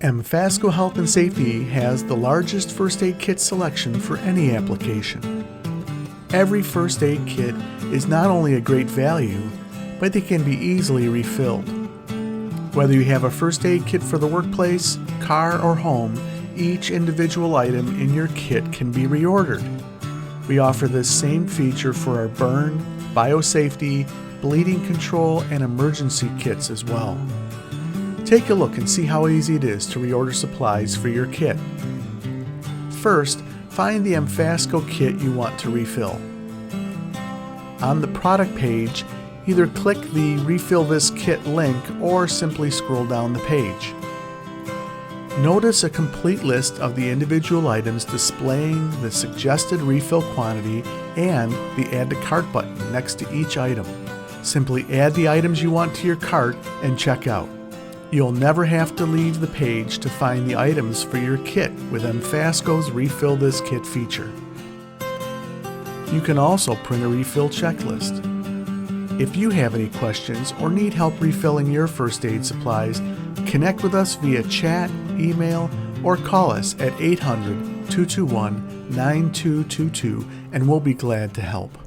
MFASCO Health and Safety has the largest first aid kit selection for any application. Every first aid kit is not only a great value, but they can be easily refilled. Whether you have a first aid kit for the workplace, car, or home, each individual item in your kit can be reordered. We offer this same feature for our burn, biosafety, bleeding control, and emergency kits as well. Take a look and see how easy it is to reorder supplies for your kit. First, find the MFASCO kit you want to refill. On the product page, either click the Refill This Kit link or simply scroll down the page. Notice a complete list of the individual items displaying the suggested refill quantity and the Add to Cart button next to each item. Simply add the items you want to your cart and check out. You'll never have to leave the page to find the items for your kit with MFASCO's Refill This Kit feature. You can also print a refill checklist. If you have any questions or need help refilling your first aid supplies, connect with us via chat, email, or call us at 800-221-9222 and we'll be glad to help.